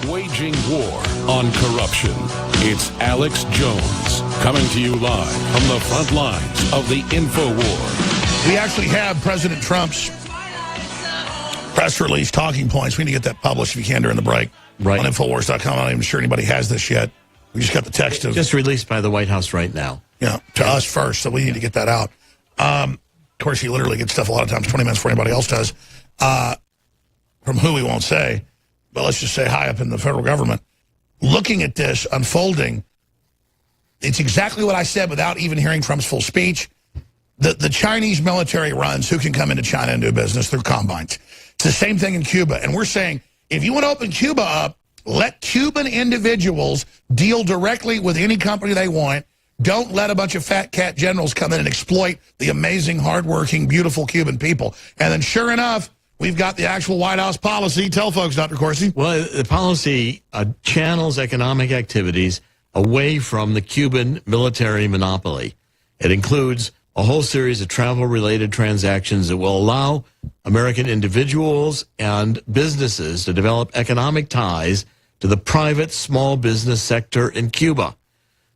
Waging war on corruption. It's Alex Jones coming to you live from the front lines of the InfoWar. We actually have President Trump's press release talking points. We need to get that published if you can during the break. Right. On Infowars.com. I'm not even sure anybody has this yet. We just got the text of... Just released by the White House right now. Yeah, to us first, so we need to get that out. Of course, he literally gets stuff a lot of times 20 minutes before anybody else does. From who we won't say, but let's just say high up in the federal government. Looking at this unfolding, it's exactly what I said without even hearing Trump's full speech. The Chinese military runs who can come into China and do business through combines. It's the same thing in Cuba. And we're saying, if you want to open Cuba up, let Cuban individuals deal directly with any company they want. Don't let a bunch of fat cat generals come in and exploit the amazing, hardworking, beautiful Cuban people. And then sure enough, we've got the actual White House policy. Tell folks, Dr. Corsi. Well, the policy channels economic activities away from the Cuban military monopoly. It includes a whole series of travel-related transactions that will allow American individuals and businesses to develop economic ties to the private small business sector in Cuba.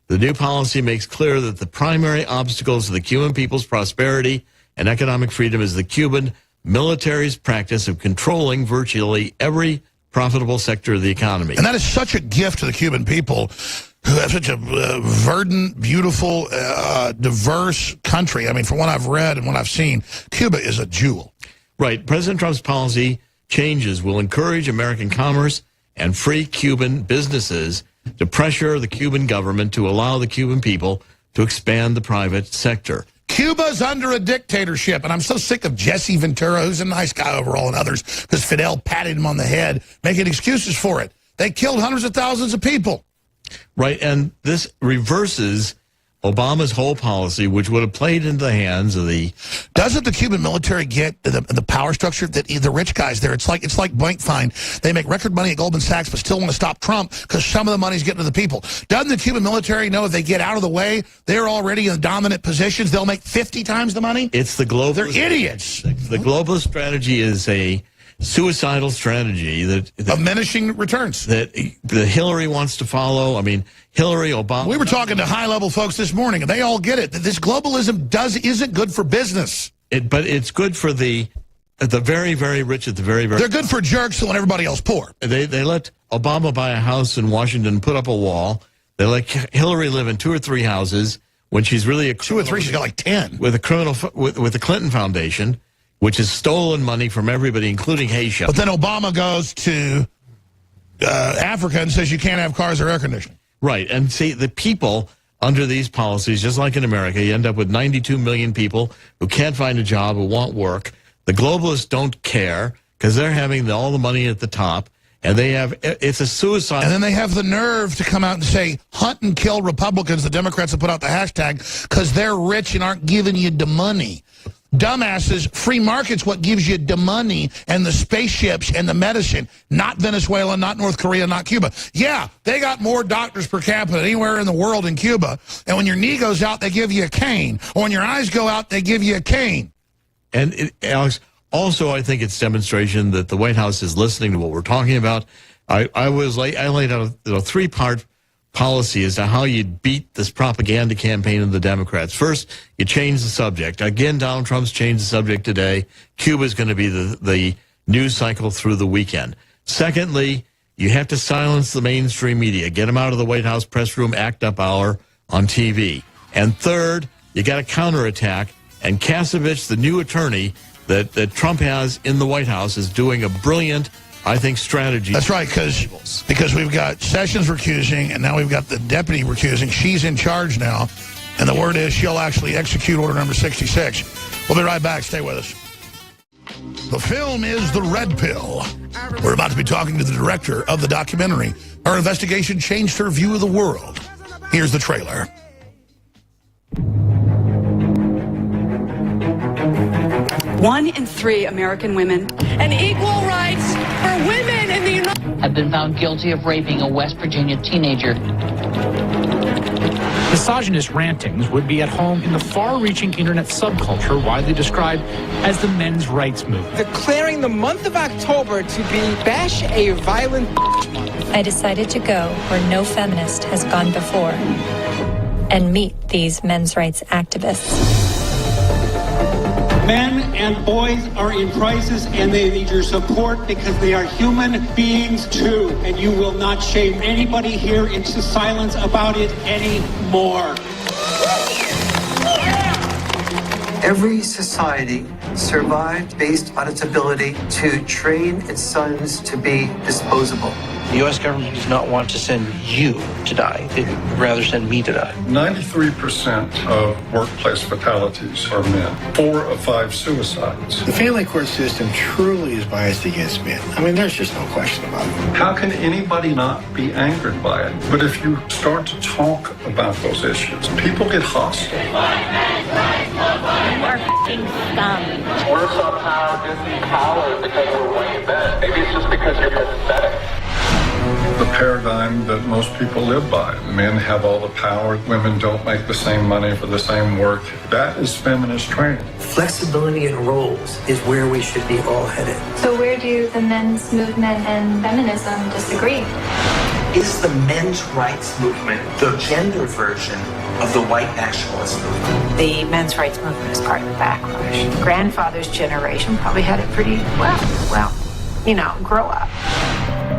The new policy makes clear that the primary obstacles to the Cuban people's prosperity and economic freedom is the Cuban military's practice of controlling virtually every profitable sector of the economy. And that is such a gift to the Cuban people who have such a verdant, beautiful, diverse country. I mean, from what I've read and what I've seen, Cuba is a jewel. Right. President Trump's policy changes will encourage American commerce and free Cuban businesses to pressure the Cuban government to allow the Cuban people to expand the private sector. Cuba's under a dictatorship, and I'm so sick of Jesse Ventura, who's a nice guy overall, and others, because Fidel patted him on the head, making excuses for it. They killed hundreds of thousands of people. Right, and this reverses Obama's whole policy, which would have played into the hands of the... Doesn't the Cuban military get the power structure that the rich guys there? It's like bank fine. They make record money at Goldman Sachs, but still want to stop Trump because some of the money's getting to the people. Doesn't the Cuban military know if they get out of the way, they're already in dominant positions, they'll make 50 times the money? It's the globalist... They're idiots. The globalist strategy is a suicidal strategy that diminishing returns that Hillary wants to follow. I mean, Hillary, Obama. We were talking to high-level folks this morning, and they all get it. That this globalism isn't good for business. But it's good for the very, very rich at the very, very... They're good for jerks who want everybody else poor. They let Obama buy a house in Washington, put up a wall. They let Hillary live in 2 or 3 houses when she's really a 2 or 3. She's got like 10 with a criminal with the Clinton Foundation, which has stolen money from everybody, including Haitian. But then Obama goes to Africa and says you can't have cars or air conditioning. Right, and see, the people under these policies, just like in America, you end up with 92 million people who can't find a job, who want work. The globalists don't care because they're having all the money at the top, and it's a suicide. And then they have the nerve to come out and say, hunt and kill Republicans, the Democrats have put out the hashtag, because they're rich and aren't giving you the money. Dumbasses, free market's what gives you the money and the spaceships and the medicine, not Venezuela, not North Korea, not Cuba. Yeah, they got more doctors per capita anywhere in the world in Cuba, and when your knee goes out, they give you a cane. Or when your eyes go out, they give you a cane. And, Alex, also I think it's demonstration that the White House is listening to what we're talking about. I laid out a 3-part policy as to how you'd beat this propaganda campaign of the Democrats. First, you change the subject. Again, Donald Trump's changed the subject today. Cuba's going to be the news cycle through the weekend. Secondly, you have to silence the mainstream media. Get them out of the White House press room act-up hour on TV. And third, you got to counterattack. And Kasevich, the new attorney that Trump has in the White House, is doing a brilliant, I think, strategy. That's right, because we've got Sessions recusing, and now we've got the deputy recusing. She's in charge now, and the word is she'll actually execute order number 66. We'll be right back. Stay with us. The film is The Red Pill. We're about to be talking to the director of the documentary. Her investigation changed her view of the world. Here's the trailer. One in 3 American women. And equal rights for women in the United States have been found guilty of raping a West Virginia teenager. Misogynist rantings would be at home in the far-reaching internet subculture widely described as the men's rights movement. Declaring the month of October to be Bash a Violent Month. I decided to go where no feminist has gone before and meet these men's rights activists. Men and boys are in crisis, and they need your support because they are human beings too. And you will not shame anybody here into silence about it anymore. Every society survived based on its ability to train its sons to be disposable. The U.S. government does not want to send you to die. They'd rather send me to die. 93% of workplace fatalities are men. 4 of 5 suicides. The family court system truly is biased against men. I mean, there's just no question about it. How can anybody not be angered by it? But if you start to talk about those issues, people get hostile. We're f***ing scum. We're somehow disempowered because we're way better. Maybe it's just because you're pathetic. The paradigm that most people live by. Men have all the power. Women don't make the same money for the same work. That is feminist training. Flexibility in roles is where we should be all headed. So where do the men's movement and feminism disagree? Is the men's rights movement the gender version of the white nationalist movement? The men's rights movement is part of the backlash. Grandfather's generation probably had it pretty well, you know, grow up.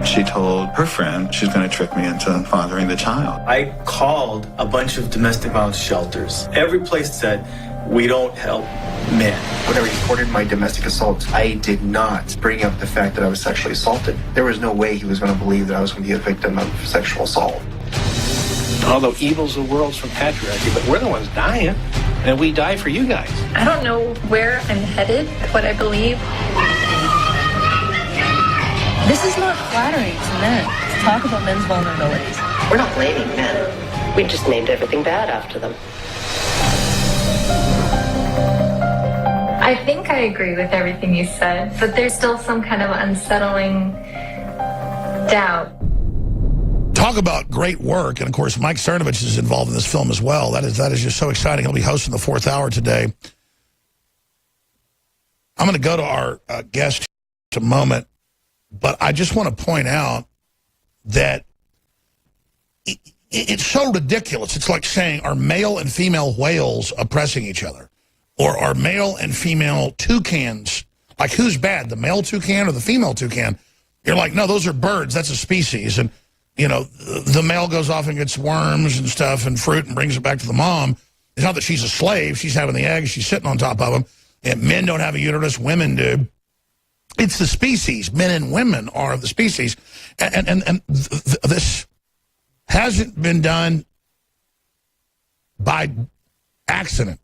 She told her friend she's going to trick me into fathering the child. I called a bunch of domestic violence shelters. Every place said, we don't help men. When I reported my domestic assault, I did not bring up the fact that I was sexually assaulted. There was no way he was going to believe that I was going to be a victim of sexual assault. All the evils of the world's from patriarchy, but we're the ones dying, and we die for you guys. I don't know where I'm headed, what I believe. This is not flattering to men to talk about men's vulnerabilities. We're not blaming men. We just named everything bad after them. I think I agree with everything you said, but there's still some kind of unsettling doubt. Talk about great work. And, of course, Mike Cernovich is involved in this film as well. That is just so exciting. He'll be hosting the 4th hour today. I'm going to go to our guest in a moment. But I just want to point out that it's so ridiculous. It's like saying, are male and female whales oppressing each other? Or are male and female toucans, like who's bad, the male toucan or the female toucan? You're like, no, those are birds. That's a species. And, you know, the male goes off and gets worms and stuff and fruit and brings it back to the mom. It's not that she's a slave. She's having the eggs. She's sitting on top of them. And men don't have a uterus. Women do. It's the species. Men and women are the species. And this hasn't been done by accident.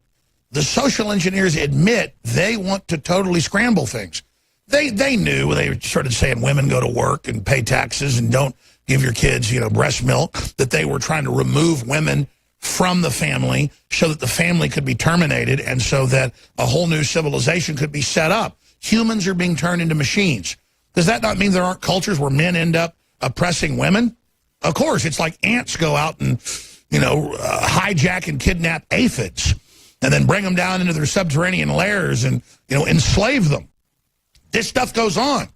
The social engineers admit they want to totally scramble things. They knew when they started saying women go to work and pay taxes and don't give your kids, you know, breast milk, that they were trying to remove women from the family so that the family could be terminated and so that a whole new civilization could be set up. Humans are being turned into machines. Does that not mean there aren't cultures where men end up oppressing women? Of course, it's like ants go out and, you know, hijack and kidnap aphids and then bring them down into their subterranean lairs and, you know, enslave them. This stuff goes on.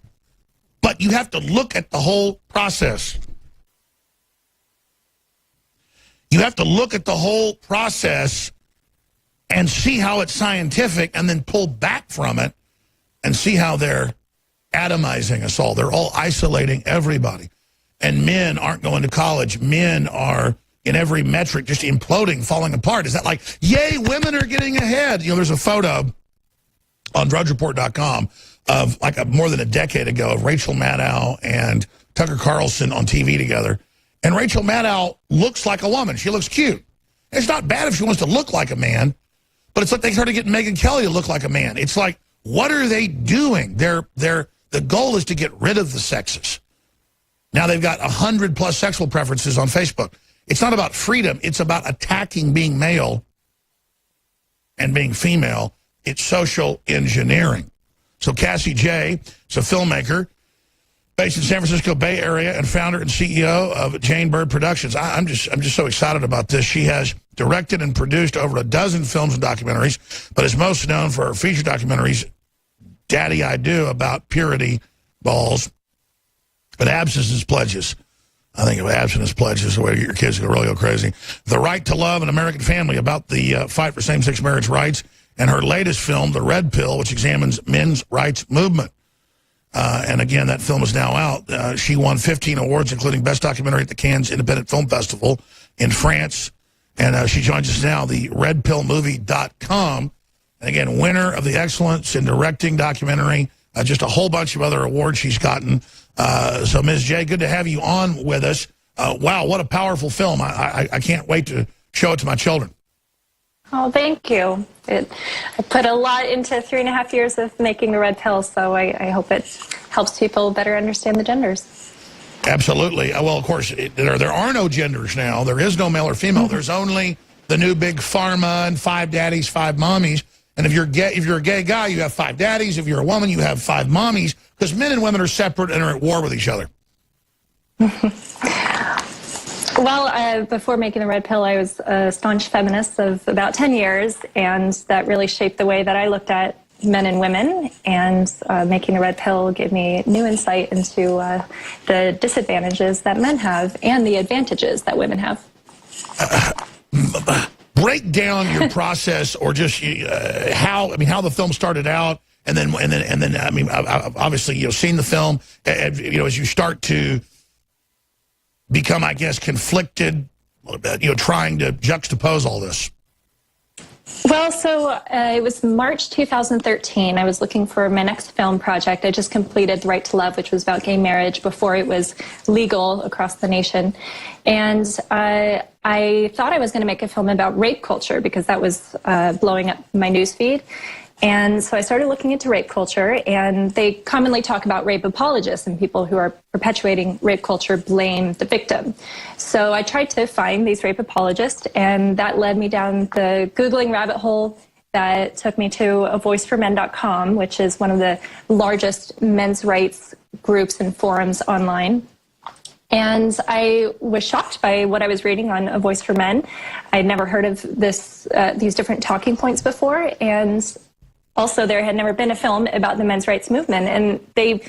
But you have to look at the whole process. You have to look at the whole process and see how it's scientific and then pull back from it and see how they're atomizing us all. They're all isolating everybody. And men aren't going to college. Men are, in every metric, just imploding, falling apart. Is that like, yay, women are getting ahead? You know, there's a photo on drudgereport.com of like more than a decade ago of Rachel Maddow and Tucker Carlson on TV together. And Rachel Maddow looks like a woman. She looks cute. It's not bad if she wants to look like a man, but it's like they started getting Megyn Kelly to look like a man. It's like, what are they doing? The goal is to get rid of the sexes. Now they've got 100+ sexual preferences on Facebook. It's not about freedom. It's about attacking being male and being female. It's social engineering. So Cassie Jaye is a filmmaker based in San Francisco Bay Area and founder and CEO of Jaye1 Productions. I'm just so excited about this. She has directed and produced over a dozen films and documentaries, but is most known for her feature documentaries, Daddy I Do, about purity balls and abstinence pledges. I think of abstinence pledges, the way to get your kids to really go crazy. The Right to Love, an American Family, about the fight for same-sex marriage rights. And her latest film, The Red Pill, which examines men's rights movement. And again, that film is now out. She won 15 awards, including Best Documentary at the Cannes Independent Film Festival in France. And she joins us now, the redpillmovie.com. And again, winner of the Excellence in Directing documentary, just a whole bunch of other awards she's gotten. So, Ms. Jaye, good to have you on with us. Wow, what a powerful film. I can't wait to show it to my children. Oh, thank you. I put a lot into 3.5 years of making The Red Pill, so I hope it helps people better understand the genders. Absolutely. Well, of course, there are no genders now. There is no male or female. There's only the new big pharma and 5 daddies, 5 mommies. And if you're a gay guy, you have 5 daddies. If you're a woman, you have 5 mommies, because men and women are separate and are at war with each other. Well, before making The Red Pill, I was a staunch feminist of about 10 years, and that really shaped the way that I looked at men and women, and making The Red Pill gave me new insight into the disadvantages that men have and the advantages that women have. Break down your process, or just how the film started out, and then I mean, obviously, seen the film, as you start to become, I guess, conflicted, trying to juxtapose all this. Well, so it was March 2013. I was looking for my next film project. I just completed The Right to Love, which was about gay marriage before it was legal across the nation. And I thought I was going to make a film about rape culture, because that was blowing up my newsfeed. And so I started looking into rape culture, and they commonly talk about rape apologists, and people who are perpetuating rape culture blame the victim. So I tried to find these rape apologists, and that led me down the Googling rabbit hole that took me to avoiceformen.com, which is one of the largest men's rights groups and forums online. And I was shocked by what I was reading on A Voice for Men. I'd never heard of these different talking points before, and also there had never been a film about the men's rights movement. And they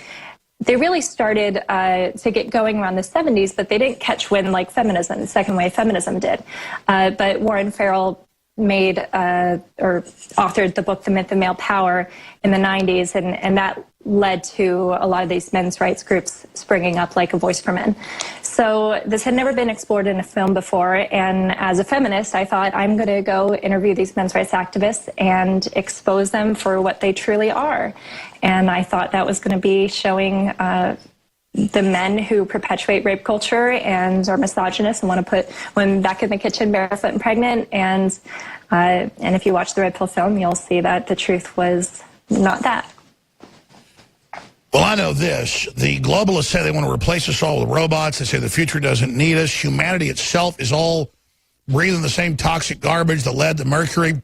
really started to get going around the 70s, but they didn't catch wind like feminism, second wave feminism did. But Warren Farrell made or authored the book The Myth of Male Power in the 90s, and that led to a lot of these men's rights groups springing up, like A Voice for Men. So this had never been explored in a film before, and as a feminist, I thought, I'm going to go interview these men's rights activists and expose them for what they truly are. And I thought that was going to be showing the men who perpetuate rape culture and are misogynist and want to put women back in the kitchen barefoot and pregnant. And if you watch the Red Pill film, you'll see that the truth was not that. Well, I know this. The globalists say they want to replace us all with robots. They say the future doesn't need us. Humanity itself is all breathing the same toxic garbage, the lead, the mercury.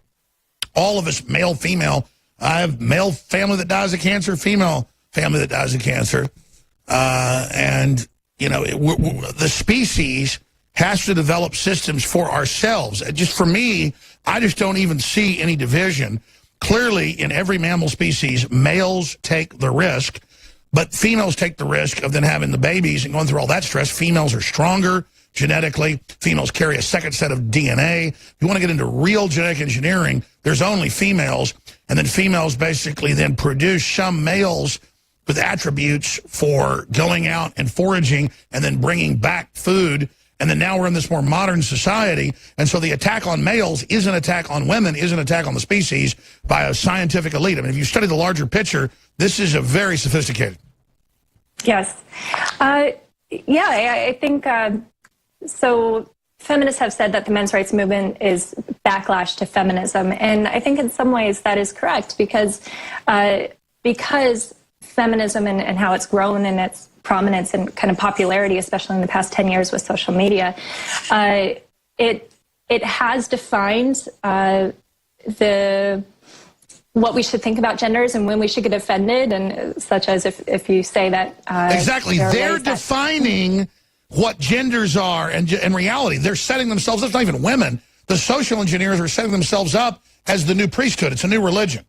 All of us, male, female. I have male family that dies of cancer, female family that dies of cancer. And, the species has to develop systems for ourselves. Just for me, I just don't even see any division. Clearly, in every mammal species, males take the risk, but females take the risk of then having the babies and going through all that stress. Females are stronger genetically. Females carry a second set of DNA. If you want to get into real genetic engineering, there's only females, and then females basically then produce some males with attributes for going out and foraging and then bringing back food. And then now we're in this more modern society. And so the attack on males is an attack on women, is an attack on the species by a scientific elite. I mean, if you study the larger picture, this is a very sophisticated. Yes. I think so. Feminists have said that the men's rights movement is backlash to feminism. And I think in some ways that is correct, because feminism and how it's grown and its prominence and kind of popularity, especially in the past 10 years with social media, it has defined what we should think about genders and when we should get offended, and such as if you say that exactly, they're defining what genders are, and in reality they're setting themselves up. It's not even women. The social engineers are setting themselves up as the new priesthood. It's a new religion.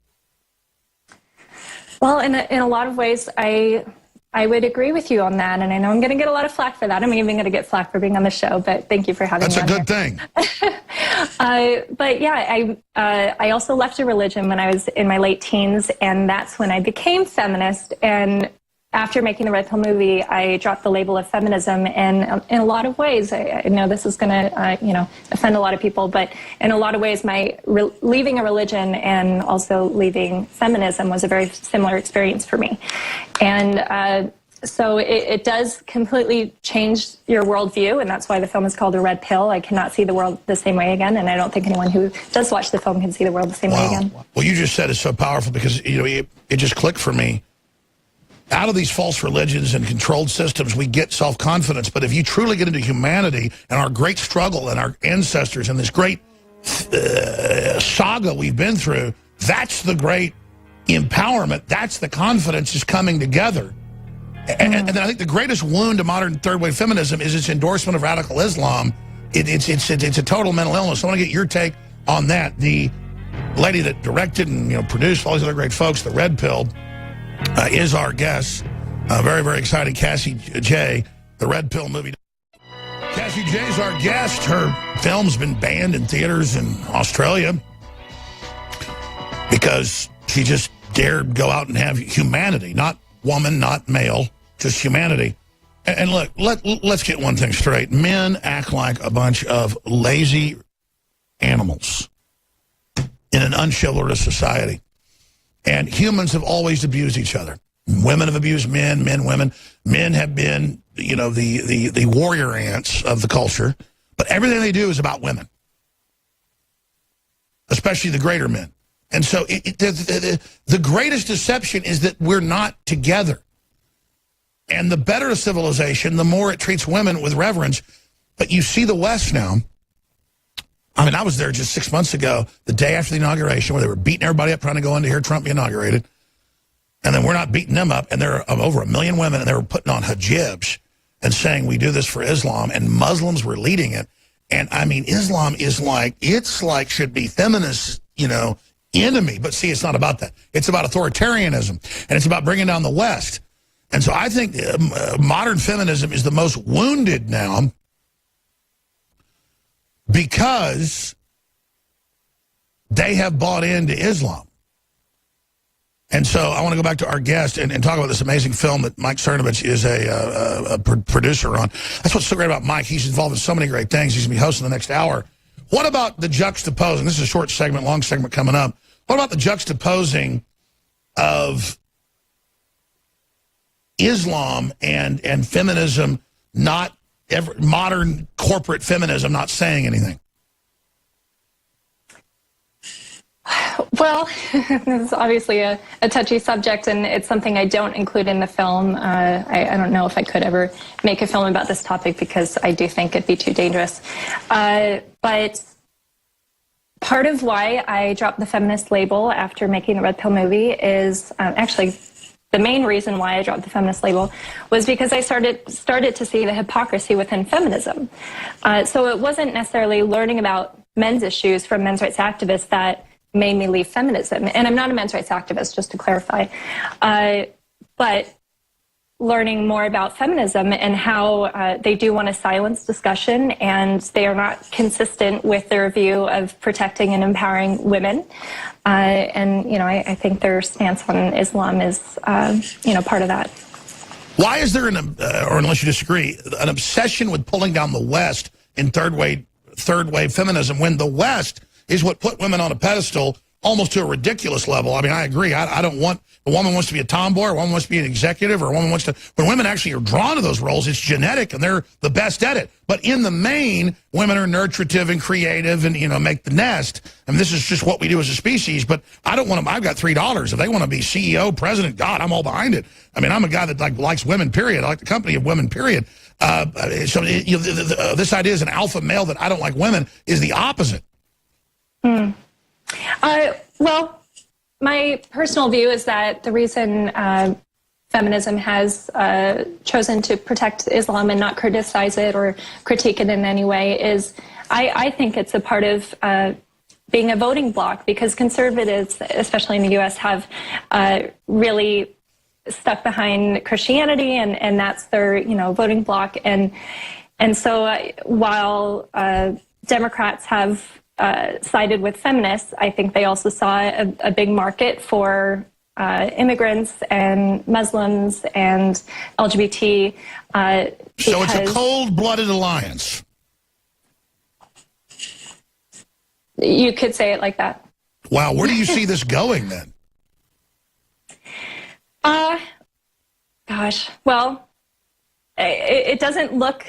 Well, in a lot of ways, I I would agree with you on that, and I know I'm going to get a lot of flack for that. I'm even going to get flack for being on the show, but thank you for having me on. That's a good thing. But yeah, I also left a religion when I was in my late teens, and that's when I became feminist. And after making the Red Pill movie, I dropped the label of feminism, and in a lot of ways, I know this is going to offend a lot of people, but in a lot of ways, my leaving a religion and also leaving feminism was a very similar experience for me. And so it does completely change your worldview, and that's why the film is called The Red Pill. I cannot see the world the same way again, and I don't think anyone who does watch the film can see the world the same way again. Well, you just said it's so powerful because it just clicked for me. Out of these false religions and controlled systems, we get self-confidence. But if you truly get into humanity and our great struggle and our ancestors and this great saga we've been through, that's the great empowerment. That's the confidence is coming together. And then I think the greatest wound to modern third-wave feminism is its endorsement of radical Islam. It's a total mental illness. I want to get your take on that. The lady that directed and produced all these other great folks, The Red Pill, is our guest. Very, very exciting. Cassie Jaye, The Red Pill movie. Cassie Jaye's our guest. Her film's been banned in theaters in Australia because she just dared go out and have humanity, not woman, not male, just humanity. And look, let's get one thing straight. Men act like a bunch of lazy animals in an unchivalrous society. And humans have always abused each other. Women have abused men, women. Men have been, the warrior ants of the culture. But everything they do is about women, especially the greater men. And so the greatest deception is that we're not together. And the better a civilization, the more it treats women with reverence. But you see the West now. I mean, I was there just 6 months ago, the day after the inauguration, where they were beating everybody up trying to go in to hear Trump be inaugurated. And then we're not beating them up. And there are over 1 million women, and they were putting on hijabs and saying, we do this for Islam. And Muslims were leading it. And, I mean, Islam is should be feminist, enemy. But see, it's not about that. It's about authoritarianism. And it's about bringing down the West. And so I think modern feminism is the most wounded now, because they have bought into Islam. And so I want to go back to our guest and talk about this amazing film that Mike Cernovich is a producer on. That's what's so great about Mike. He's involved in so many great things. He's going to be hosting the next hour. What about the juxtaposing? This is a short segment, long segment coming up. What about the juxtaposing of Islam and feminism, not modern corporate feminism, not saying anything? Well, this is obviously a touchy subject, and it's something I don't include in the film. I don't know if I could ever make a film about this topic because I do think it'd be too dangerous. But part of why I dropped the feminist label after making the Red Pill movie is actually the main reason why I dropped the feminist label was because I started to see the hypocrisy within feminism. So it wasn't necessarily learning about men's issues from men's rights activists that made me leave feminism. And I'm not a men's rights activist, just to clarify. But learning more about feminism and how they do want to silence discussion, and they are not consistent with their view of protecting and empowering women. And, I think their stance on Islam is, part of that. Why is there, or unless you disagree, an obsession with pulling down the West in third wave feminism when the West is what put women on a pedestal almost to a ridiculous level? I mean, I agree. I don't want, a woman wants to be a tomboy, or a woman wants to be an executive, or a woman wants to, when women actually are drawn to those roles, it's genetic and they're the best at it. But in the main, women are nurturative and creative and, make the nest. I mean, this is just what we do as a species, but I don't want them, I've got $3. If they want to be CEO, president, God, I'm all behind it. I mean, I'm a guy that likes women, period. I like the company of women, period. So this idea is an alpha male that I don't like women is the opposite. Well, my personal view is that the reason feminism has chosen to protect Islam and not criticize it or critique it in any way is I think it's a part of being a voting bloc, because conservatives, especially in the U.S., have really stuck behind Christianity, and that's their, voting bloc. And so while Democrats have sided with feminists, I think they also saw a big market for immigrants and Muslims and LGBT. So it's a cold-blooded alliance. You could say it like that. Wow, where do you see this going then? Gosh, well, it doesn't look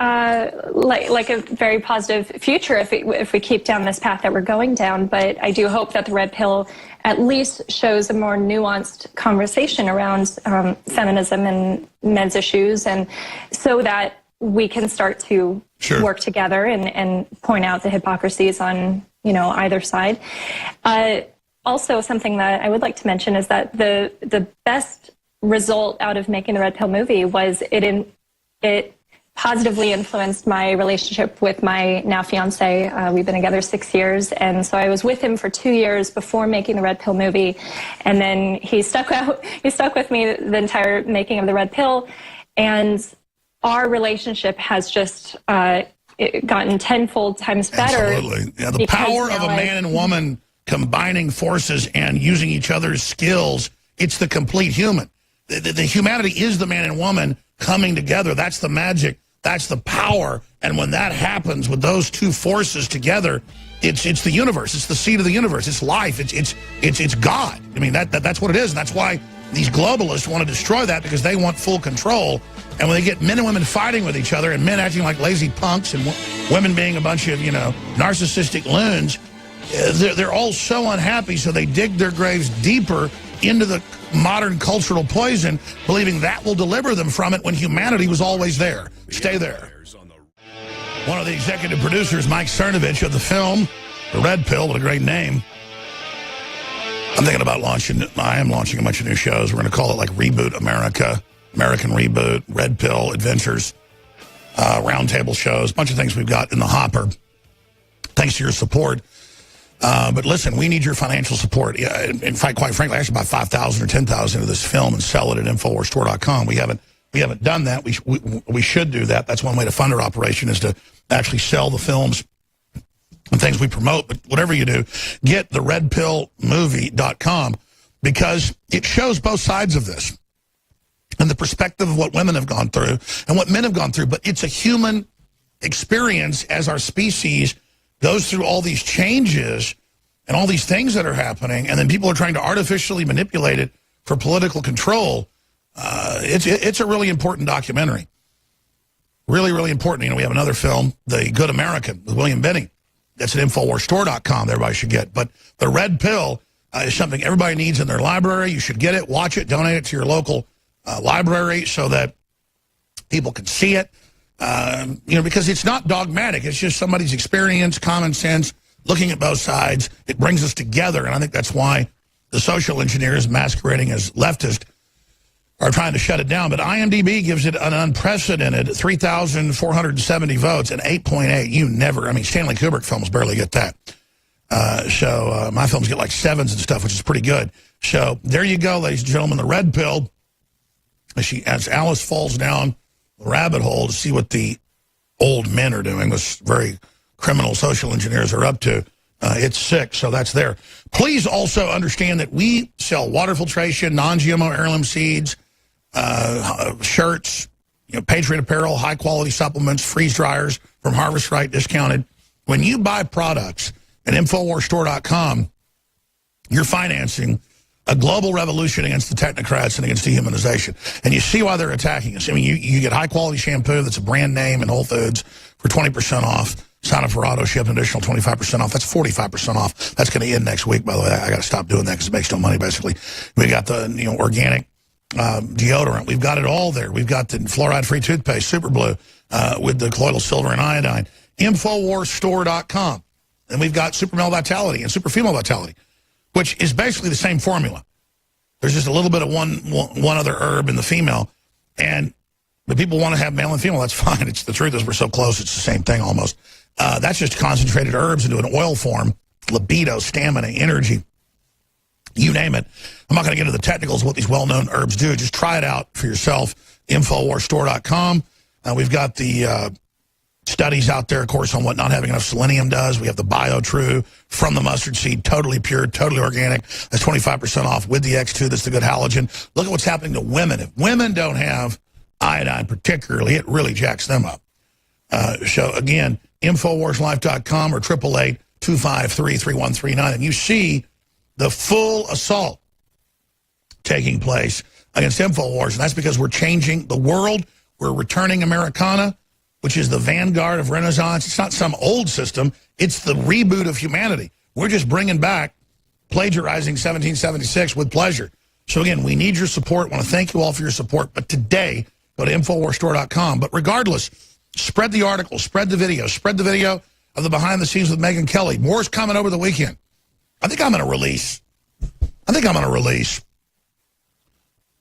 like a very positive future if we keep down this path that we're going down. But I do hope that the red pill at least shows a more nuanced conversation around feminism and men's issues, and so that we can start to work together and point out the hypocrisies on either side. Also, something that I would like to mention is that the best result out of making the red pill movie was it positively influenced my relationship with my now fiance. We've been together 6 years, and so I was with him for 2 years before making the red pill movie, and then he stuck with me the entire making of the red pill, and our relationship has just gotten tenfold times better. Absolutely. Yeah, the power of a man and woman combining forces and using each other's skills, it's the complete human. The humanity is the man and woman coming together. That's the magic. That's the power. And when that happens with those two forces together, it's the universe. It's the seed of the universe. It's life. It's God. I mean, that's what it is. And that's why these globalists want to destroy that, because they want full control. And when they get men and women fighting with each other, and men acting like lazy punks, and women being a bunch of, narcissistic loons, they're all so unhappy, so they dig their graves deeper into the modern cultural poison, believing that will deliver them from it when humanity was always there. Stay there. One of the executive producers, Mike Cernovich, of the film The Red Pill, what a great name. I'm thinking about I am launching a bunch of new shows. We're going to call it like Reboot America, American Reboot, Red Pill, Adventures, roundtable shows, a bunch of things we've got in the hopper. Thanks to your support. But listen, we need your financial support. In fact, quite frankly, I should buy 5,000 or 10,000 of this film and sell it at InfoWarsStore.com. We haven't done that. We should do that. That's one way to fund our operation, is to actually sell the films and things we promote. But whatever you do, get the redpillmovie.com, because it shows both sides of this and the perspective of what women have gone through and what men have gone through. But it's a human experience as our species goes through all these changes and all these things that are happening, and then people are trying to artificially manipulate it for political control. It's a really important documentary. Really, really important. We have another film, The Good American, with William Benning. That's at InfoWarsStore.com. Everybody should get. But The Red Pill is something everybody needs in their library. You should get it, watch it, donate it to your local library so that people can see it. Because it's not dogmatic. It's just somebody's experience, common sense, looking at both sides. It brings us together, and I think that's why the social engineers masquerading as leftist are trying to shut it down. But IMDb gives it an unprecedented 3,470 votes and 8.8. Stanley Kubrick films barely get that. So my films get like 7s and stuff, which is pretty good. So there you go, ladies and gentlemen, The Red Pill. As Alice falls down the rabbit hole to see what the old men are doing, this very criminal social engineers are up to. It's sick, so that's there. Please also understand that we sell water filtration, non-GMO heirloom seeds, shirts, Patriot apparel, high-quality supplements, freeze dryers from Harvest Right, discounted. When you buy products at InfoWarsStore.com, you're financing a global revolution against the technocrats and against dehumanization. And you see why they're attacking us. You get high-quality shampoo that's a brand name in Whole Foods for 20% off. Sign up for auto ship, an additional 25% off. That's 45% off. That's going to end next week, by the way. I got to stop doing that because it makes no money, basically. We got the organic deodorant. We've got it all there. We've got the fluoride-free toothpaste, Super Blue, with the colloidal silver and iodine. InfoWarsStore.com. And we've got Super Male Vitality and Super Female Vitality, which is basically the same formula. There's just a little bit of one other herb in the female. But people want to have male and female. That's fine. The truth is we're so close, it's the same thing almost. That's just concentrated herbs into an oil form, libido, stamina, energy. you name it. I'm not going to get into the technicals of what these well-known herbs do. Just try it out for yourself. InfoWarsStore.com. We've got the studies out there, of course, on what not having enough selenium does. We have the BioTrue from the mustard seed, totally pure, totally organic. That's 25% off with the X2. That's the good halogen. Look at what's happening to women. If women don't have iodine particularly, it really jacks them up. So, again, InfoWarsLife.com or 888-253-3139. And you see the full assault taking place against InfoWars. And that's because we're changing the world. We're returning Americana, which is the vanguard of Renaissance. It's not some old system. It's the reboot of humanity. We're just bringing back plagiarizing 1776 with pleasure. So, again, we need your support. I want to thank you all for your support. But today, go to InfoWarsStore.com. But regardless, spread the article, spread the video of the behind the scenes with Megyn Kelly. More's coming over the weekend. I think I'm going to release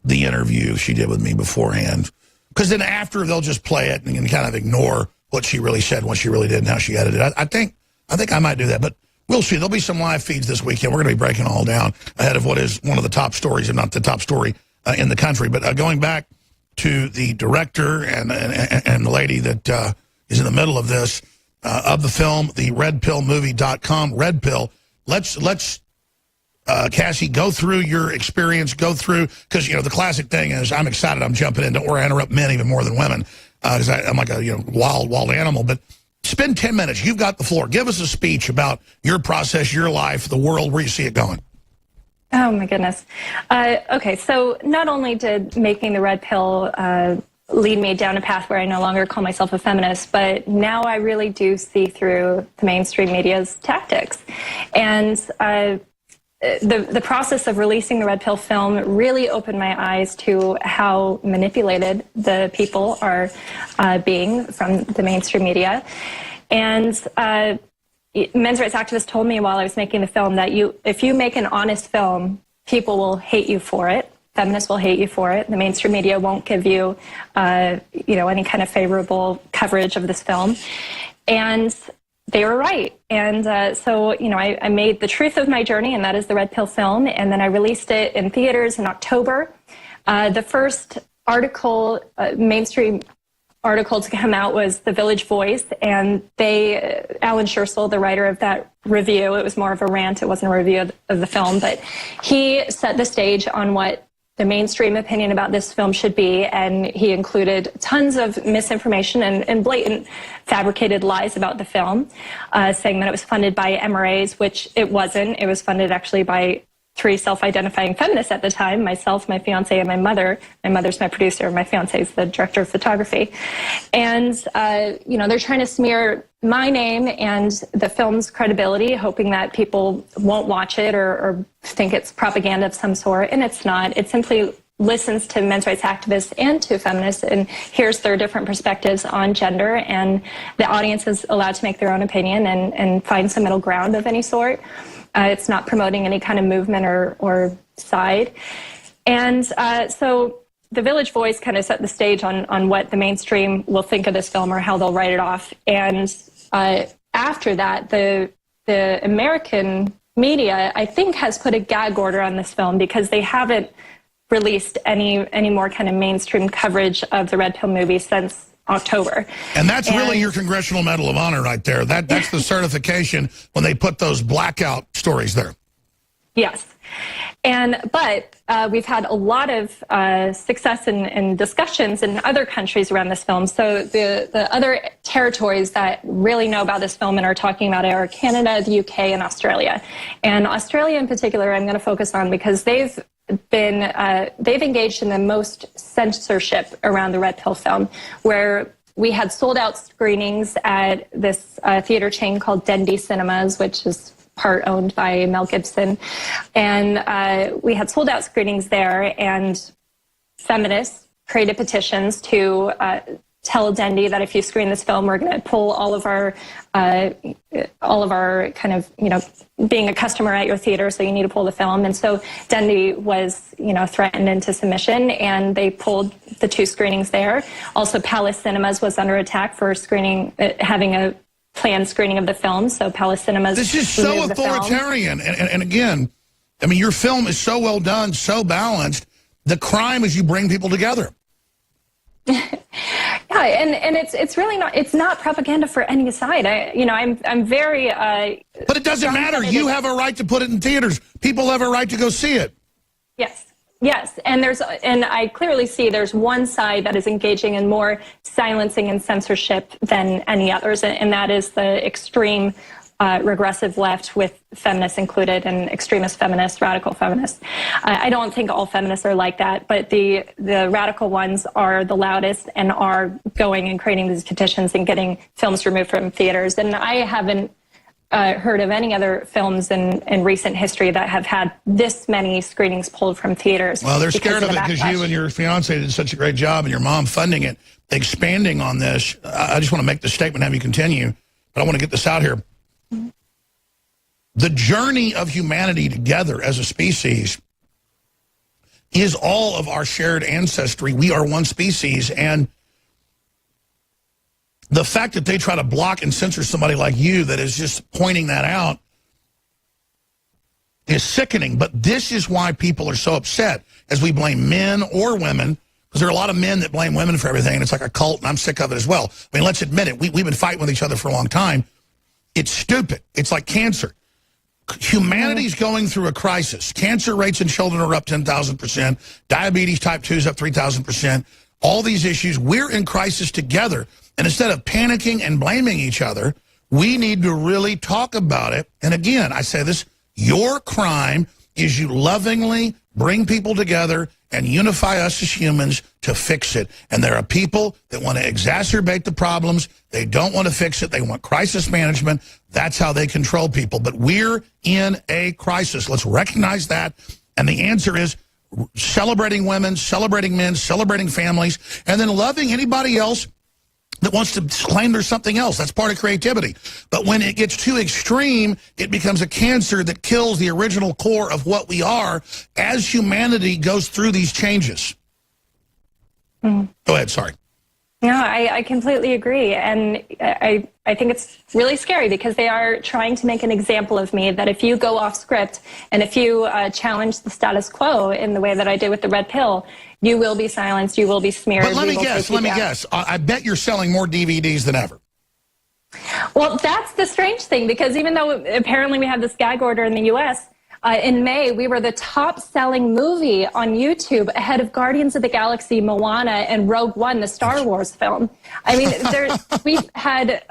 the interview she did with me beforehand. Because then after, they'll just play it and kind of ignore what she really said, what she really did, and how she edited it. I think I might do that. But we'll see. There'll be some live feeds this weekend. We're going to be breaking all down ahead of what is one of the top stories, if not the top story in the country. But going back to the director and the lady that is in the middle of this, of the film, the redpillmovie.com, Red Pill. Let's Cassie, go through your experience, because, the classic thing is I'm excited, I'm jumping in. Don't worry, I interrupt men even more than women because I'm like a wild animal. But spend 10 minutes. You've got the floor. Give us a speech about your process, your life, the world, where you see it going. Oh, my goodness. Okay, so not only did making the Red Pill lead me down a path where I no longer call myself a feminist, but now I really do see through the mainstream media's tactics. And the process of releasing the Red Pill film really opened my eyes to how manipulated the people are being from the mainstream media. And men's rights activists told me while I was making the film that if you make an honest film, people will hate you for it. Feminists will hate you for it. The mainstream media won't give you, any kind of favorable coverage of this film. And they were right. And so, I made the truth of my journey, and that is the Red Pill film. And then I released it in theaters in October. The first article, mainstream article to come out was The Village Voice. And Alan Scherzel, the writer of that review, it was more of a rant. It wasn't a review of the film, but he set the stage on what the mainstream opinion about this film should be, and he included tons of misinformation and blatant fabricated lies about the film, saying that it was funded by MRAs, which it wasn't. It was funded actually by 3 self-identifying feminists at the time, myself, my fiance, and my mother. My mother's my producer, my fiance is the director of photography. And, they're trying to smear my name and the film's credibility, hoping that people won't watch it or think it's propaganda of some sort, and it's not. It simply listens to men's rights activists and to feminists and hears their different perspectives on gender, and the audience is allowed to make their own opinion and find some middle ground of any sort. It's not promoting any kind of movement or side. And so the Village Voice kind of set the stage on what the mainstream will think of this film or how they'll write it off. And after that, the American media, I think, has put a gag order on this film because they haven't released any more kind of mainstream coverage of the Red Pill movie since October. And that's really your Congressional Medal of Honor right there. That's the certification when they put those blackout stories there. Yes. But we've had a lot of success in discussions in other countries around this film. So the other territories that really know about this film and are talking about it are Canada, the UK, and Australia. And Australia in particular I'm going to focus on because they've engaged in the most censorship around the Red Pill film, where we had sold-out screenings at this theater chain called Dendy Cinemas, which is part owned by Mel Gibson. And we had sold-out screenings there, and feminists created petitions to tell Dendy that if you screen this film, we're going to pull all of our kind of, being a customer at your theater, so you need to pull the film. And so Dendy was, threatened into submission, and they pulled the 2 screenings there. Also, Palace Cinemas was under attack for having a planned screening of the film. So Palace Cinemas. This is so authoritarian. And again, I mean, your film is so well done, so balanced. The crime is you bring people together. Yeah, and it's really not, it's not propaganda for any side. I'm very but it doesn't matter. You have a right to put it in theaters. People have a right to go see it. Yes, and I clearly see there's one side that is engaging in more silencing and censorship than any others, and that is the extreme regressive left, with feminists included, and extremist feminists, radical feminists. I don't think all feminists are like that, but the radical ones are the loudest and are going and creating these petitions and getting films removed from theaters. And I haven't heard of any other films in recent history that have had this many screenings pulled from theaters. Well, they're scared of it because you and your fiance did such a great job, and your mom funding it, expanding on this. I just want to make this statement, have you continue, but I want to get this out here. The journey of humanity together as a species is all of our shared ancestry. We are one species, and the fact that they try to block and censor somebody like you that is just pointing that out is sickening. But this is why people are so upset, as we blame men or women, because there are a lot of men that blame women for everything, and it's like a cult, and I'm sick of it as well. I mean, let's admit it. We've been fighting with each other for a long time. It's stupid. It's like cancer. Humanity's going through a crisis. Cancer rates in children are up 10,000%. Diabetes type 2 is up 3,000%. All these issues, we're in crisis together. And instead of panicking and blaming each other, we need to really talk about it. And again, I say this, your crime is you lovingly bring people together and unify us as humans to fix it. And there are people that want to exacerbate the problems. They don't want to fix it. They want crisis management. That's how they control people. But we're in a crisis. Let's recognize that. And the answer is celebrating women, celebrating men, celebrating families, and then loving anybody else that wants to claim there's something else. That's part of creativity. But when it gets too extreme, it becomes a cancer that kills the original core of what we are as humanity goes through these changes. Go ahead, sorry. No, I completely agree. And I think it's really scary because they are trying to make an example of me that if you go off script and if you challenge the status quo in the way that I did with the red pill, you will be silenced, you will be smeared. But let me guess. I bet you're selling more DVDs than ever. Well, that's the strange thing, because even though apparently we have this gag order in the U.S., in May, we were the top-selling movie on YouTube, ahead of Guardians of the Galaxy, Moana, and Rogue One, the Star Wars film. I mean, we've had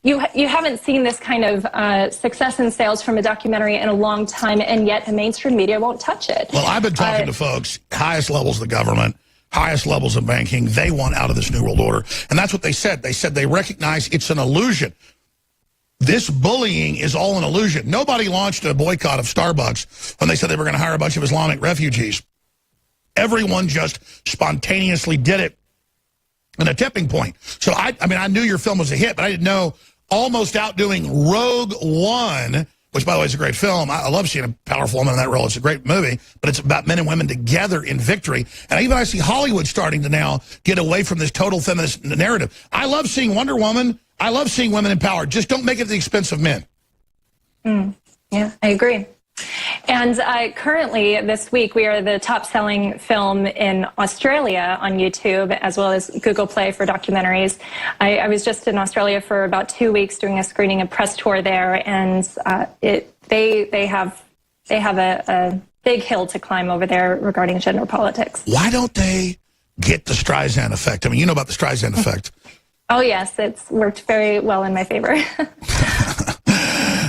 you haven't seen this kind of success in sales from a documentary in a long time, and yet the mainstream media won't touch it. Well, I've been talking to folks, highest levels of the government, highest levels of banking. They want out of this New World Order. And that's what they said. They said they recognize it's an illusion. This bullying is all an illusion. Nobody launched a boycott of Starbucks when they said they were going to hire a bunch of Islamic refugees. Everyone just spontaneously did it in a tipping point. So, I mean, I knew your film was a hit, but I didn't know almost outdoing Rogue One, which, by the way, is a great film. I love seeing a powerful woman in that role. It's a great movie, but it's about men and women together in victory. And I see Hollywood starting to now get away from this total feminist narrative. I love seeing Wonder Woman. I love seeing women empowered. Just don't make it at the expense of men. Yeah, I agree. And currently, this week, we are the top-selling film in Australia on YouTube, as well as Google Play for documentaries. I was just in Australia for about 2 weeks doing a screening and press tour there, and they have a big hill to climb over there regarding gender politics. Why don't they get the Streisand effect? I mean, you know about the Streisand effect. Oh, yes, it's worked very well in my favor.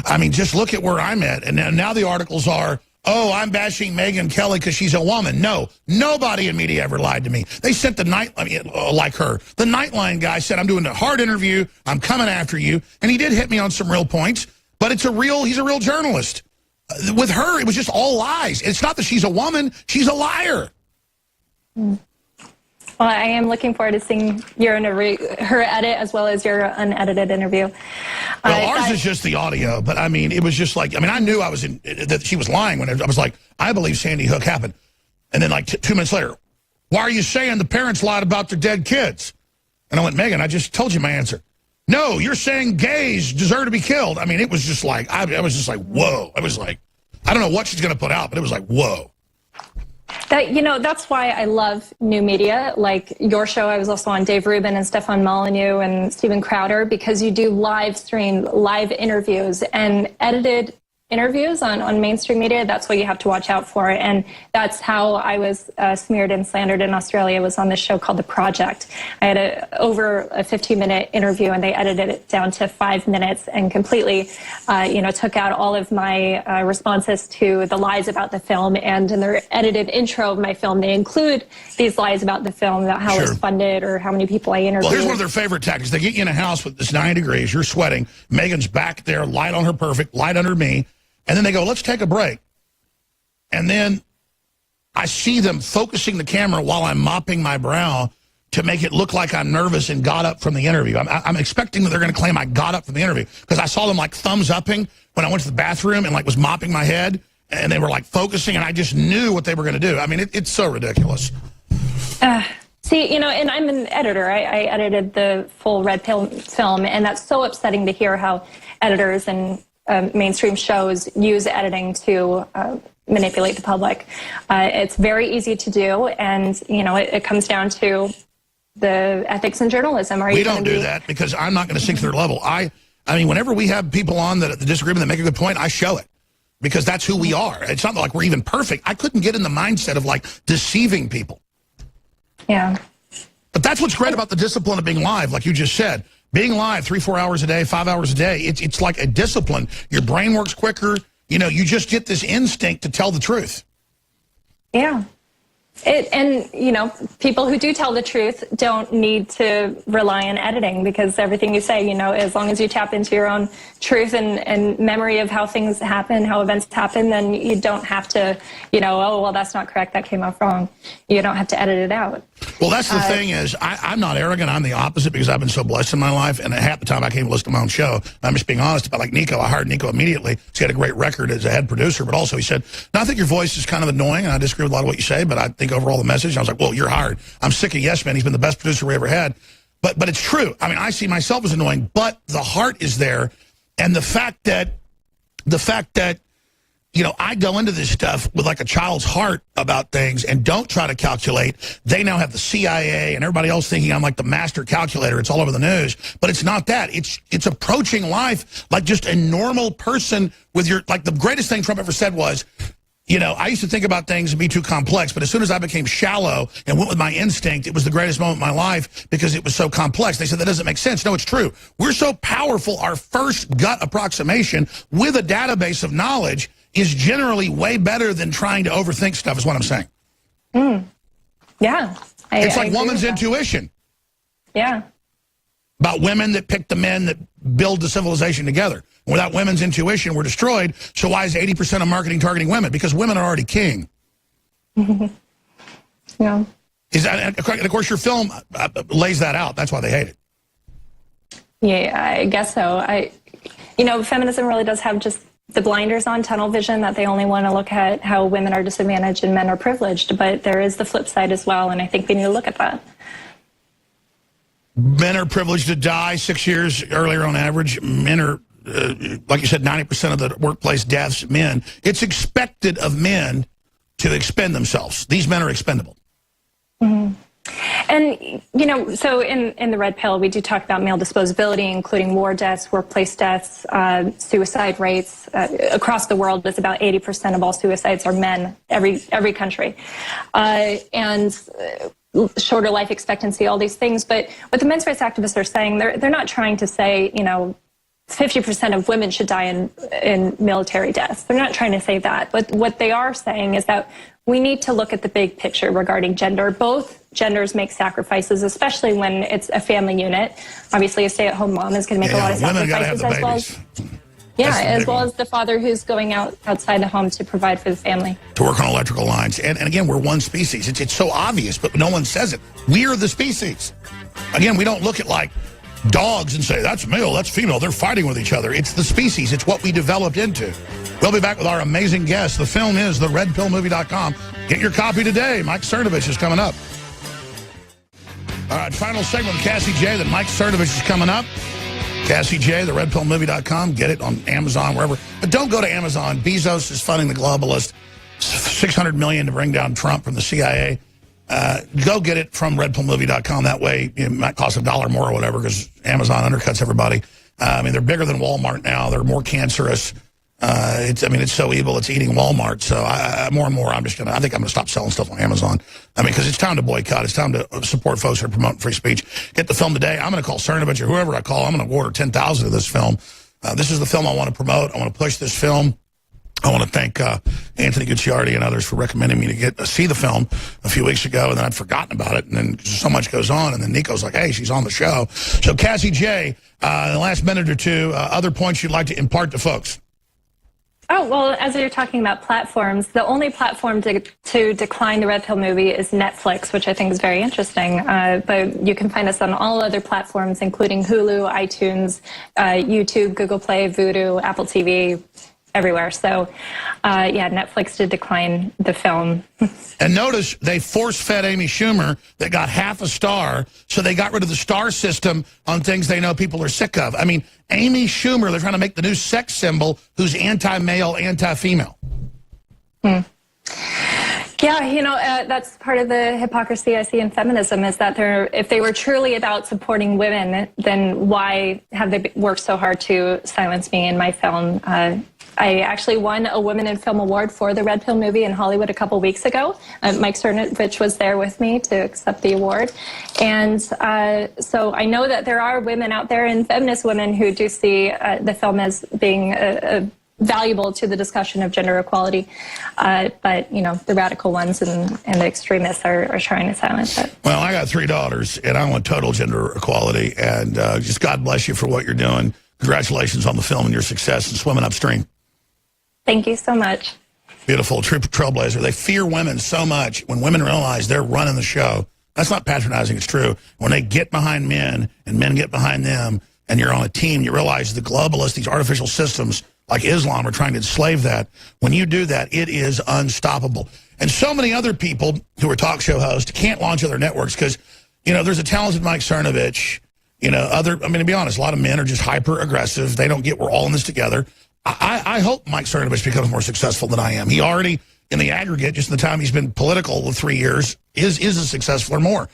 I mean, just look at where I'm at. And now the articles are, oh, I'm bashing Megyn Kelly because she's a woman. No, nobody in media ever lied to me. They sent the like her. The Nightline guy said, I'm doing a hard interview. I'm coming after you. And he did hit me on some real points, but he's a real journalist. With her, it was just all lies. It's not that she's a woman. She's a liar. Well, I am looking forward to seeing your interview, her edit, as well as your unedited interview. Well, ours is just the audio, but I mean, it was just like, I mean, I knew that she was lying when I was like, I believe Sandy Hook happened. And then like 2 minutes later, why are you saying the parents lied about their dead kids? And I went, Megan, I just told you my answer. No, you're saying gays deserve to be killed. I mean, it was just like, I was just like, whoa. I was like, I don't know what she's going to put out, but it was like, whoa. That's why I love new media, like your show. I was also on Dave Rubin and Stefan Molyneux and Steven Crowder, because you do live stream, live interviews and edited interviews on mainstream media. That's what you have to watch out for. And that's how I was smeared and slandered in Australia, was on this show called The Project. I had over a 15-minute interview, and they edited it down to 5 minutes and completely, took out all of my responses to the lies about the film. And in their edited intro of my film, they include these lies about the film, about how it's funded or how many people I interviewed. Well, here's one of their favorite tactics. They get you in a house with this 90 degrees, you're sweating, Megan's back there, light on her perfect, light under me, and then they go, let's take a break. And then I see them focusing the camera while I'm mopping my brow to make it look like I'm nervous and got up from the interview. I'm expecting that they're going to claim I got up from the interview, because I saw them like thumbs upping when I went to the bathroom and like was mopping my head, and they were like focusing, and I just knew what they were going to do. I mean, it's so ridiculous. And I'm an editor. I edited the full Red Pill film, and that's so upsetting to hear how editors and mainstream shows use editing to manipulate the public. It's very easy to do, and it comes down to the ethics in journalism. We don't do that because I'm not going to sink to their level. I mean, whenever we have people on that disagree that make a good point, I show it, because that's who we are. It's not like we're even perfect. I couldn't get in the mindset of like deceiving people. Yeah. But that's what's great about the discipline of being live, like you just said. Being live 3-4 hours a day, 5 hours a day, it's like a discipline. Your brain works quicker. You just get this instinct to tell the truth. Yeah. People who do tell the truth don't need to rely on editing, because everything you say, as long as you tap into your own truth and memory of how things happen, how events happen, then you don't have to, oh, well, that's not correct, that came off wrong. You don't have to edit it out. Well, that's the thing is, I'm not arrogant. I'm the opposite, because I've been so blessed in my life. And half the time I came to listen to my own show. I'm just being honest about, like, Nico. I hired Nico immediately. He had a great record as a head producer. But also he said, no, I think your voice is kind of annoying, and I disagree with a lot of what you say, but I think overall the message. And I was like, well, you're hired. I'm sick of Yes Man. He's been the best producer we ever had. But it's true. I mean, I see myself as annoying, but the heart is there. And the fact that I go into this stuff with like a child's heart about things and don't try to calculate. They now have the CIA and everybody else thinking I'm like the master calculator. It's all over the news. But it's not that. It's approaching life like just a normal person with like the greatest thing Trump ever said was, I used to think about things and be too complex, but as soon as I became shallow and went with my instinct, it was the greatest moment of my life because it was so complex. They said that doesn't make sense. No, it's true. We're so powerful. Our first gut approximation with a database of knowledge is generally way better than trying to overthink stuff, is what I'm saying. Yeah. It's like woman's intuition. Yeah. About women that pick the men that build the civilization together. Without women's intuition, we're destroyed. So why is 80% of marketing targeting women? Because women are already king. Yeah. And of course, your film lays that out. That's why they hate it. Yeah, I guess so. Feminism really does have just the blinders on, tunnel vision, that they only want to look at how women are disadvantaged and men are privileged. But there is the flip side as well, and I think we need to look at that. Men are privileged to die 6 years earlier on average. Men are, like you said, 90% of the workplace deaths, men. It's expected of men to expend themselves. These men are expendable. Mm-hmm. And, so in the Red Pill, we do talk about male disposability, including war deaths, workplace deaths, suicide rates. Across the world, it's about 80% of all suicides are men, every country. And shorter life expectancy, all these things. But what the men's rights activists are saying, they're not trying to say, 50% of women should die in military deaths. They're not trying to say that. But what they are saying is that we need to look at the big picture regarding gender. Both genders make sacrifices, especially when it's a family unit. Obviously, a stay-at-home mom is going to make a lot of sacrifices as well as... Yeah, as well as the father who's going outside the home to provide for the family. To work on electrical lines. And again, we're one species. It's so obvious, but no one says it. We're the species. Again, we don't look at like dogs and say, that's male, that's female. They're fighting with each other. It's the species. It's what we developed into. We'll be back with our amazing guest. The film is theredpillmovie.com. Get your copy today. Mike Cernovich is coming up. All right, final segment with Cassie Jaye. Then Mike Cernovich is coming up. Cassie Jaye, the redpillmovie.com. Get it on Amazon, wherever. But don't go to Amazon. Bezos is funding the globalists. $600 million to bring down Trump from the CIA. Go get it from redpillmovie.com. That way, it might cost $1 more or whatever, because Amazon undercuts everybody. I mean, they're bigger than Walmart now. They're more cancerous. It's so evil. It's eating Walmart. So more and more, I think I'm going to stop selling stuff on Amazon. I mean, because it's time to boycott. It's time to support folks who are promoting free speech. Get the film today. I'm going to call Cernovich or whoever I call. I'm going to order 10,000 of this film. This is the film I want to promote. I want to push this film. I want to thank Anthony Gucciardi and others for recommending me to see the film a few weeks ago, and then I'd forgotten about it, and then so much goes on, and then Nico's like, hey, she's on the show. So Cassie Jaye, in the last minute or two, other points you'd like to impart to folks? Oh, well, as you're talking about platforms, the only platform to decline the Red Pill movie is Netflix, which I think is very interesting. But you can find us on all other platforms, including Hulu, iTunes, YouTube, Google Play, Vudu, Apple TV, everywhere. So, yeah, Netflix did decline the film. And notice they force-fed Amy Schumer that got half a star, so they got rid of the star system on things they know people are sick of. I mean, Amy Schumer, they're trying to make the new sex symbol who's anti-male, anti-female. Yeah, that's part of the hypocrisy I see in feminism, is that if they were truly about supporting women, then why have they worked so hard to silence me in my film? I actually won a Women in Film Award for the Red Pill movie in Hollywood a couple weeks ago. Mike Cernovich was there with me to accept the award. And so I know that there are women out there, and feminist women, who do see the film as being valuable to the discussion of gender equality. But, the radical ones and the extremists are trying to silence it. Well, I got 3 daughters, and I want total gender equality. And just God bless you for what you're doing. Congratulations on the film and your success in swimming upstream. Thank you so much. Beautiful, true trailblazer. They fear women so much. When women realize they're running the show, that's not patronizing, it's true. When they get behind men and men get behind them, and you're on a team, you realize the globalists, these artificial systems like Islam, are trying to enslave that. When you do that, it is unstoppable. And so many other people who are talk show hosts can't launch other networks because, there's a talented Mike Cernovich, to be honest, a lot of men are just hyper aggressive. They don't get we're all in this together. I hope Mike Cernovich becomes more successful than I am. He already, in the aggregate, just in the time he's been political, the 3 years, is as successful or more.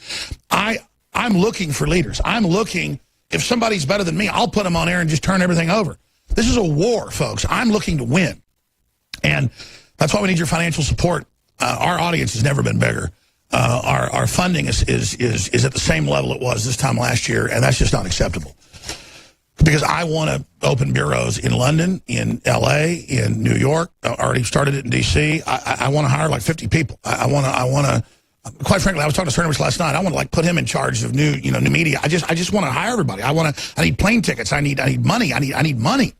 I'm looking for leaders. I'm looking, if somebody's better than me, I'll put them on air and just turn everything over. This is a war, folks. I'm looking to win. And that's why we need your financial support. Our audience has never been bigger. Our funding is at the same level it was this time last year, and that's just not acceptable. Because I want to open bureaus in London, in L.A., in New York. I already started it in D.C. I want to hire like 50 people. I want to. Quite frankly, I was talking to Cernovich last night. I want to put him in charge of new media. I just want to hire everybody. I need plane tickets. I need money. I need money.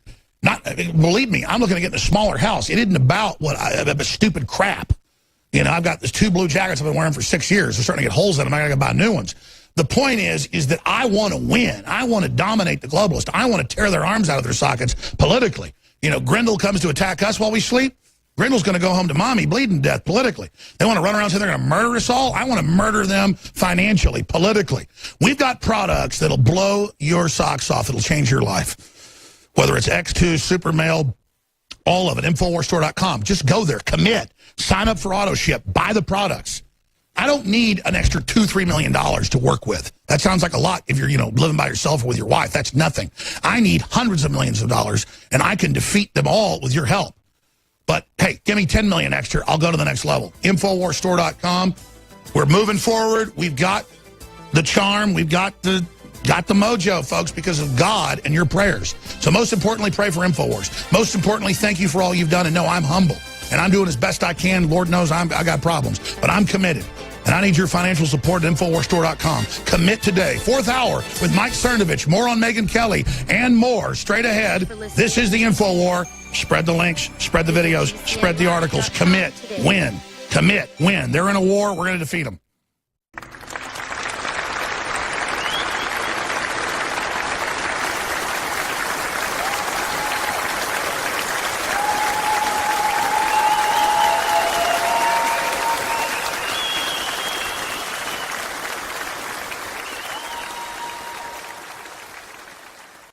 Believe me, I'm looking to get in a smaller house. It isn't about a stupid crap. I've got these 2 blue jackets I've been wearing for 6 years. They're starting to get holes in them. I got to buy new ones. The point is that I want to win. I want to dominate the globalists. I want to tear their arms out of their sockets politically. Grindel comes to attack us while we sleep. Grindel's going to go home to mommy bleeding to death politically. They want to run around saying they're going to murder us all. I want to murder them financially, politically. We've got products that'll blow your socks off. It'll change your life. Whether it's X2, Super Male, all of it, InfoWarsStore.com. Just go there, commit, sign up for auto ship, buy the products. I don't need an extra $2-3 million to work with. That sounds like a lot if you're, living by yourself or with your wife. That's nothing. I need hundreds of millions of dollars, and I can defeat them all with your help. But, hey, give me $10 million extra. I'll go to the next level. InfoWarsStore.com. We're moving forward. We've got the charm. We've got the mojo, folks, because of God and your prayers. So most importantly, pray for InfoWars. Most importantly, thank you for all you've done. And no, I'm humble. And I'm doing as best I can. Lord knows I got problems. But I'm committed. And I need your financial support at InfoWarsStore.com. Commit today. 4th hour with Mike Cernovich. More on Megyn Kelly and more straight ahead. This is the InfoWar. Spread the links. Spread the videos. Spread the articles. Commit. Win. Commit. Win. They're in a war. We're going to defeat them.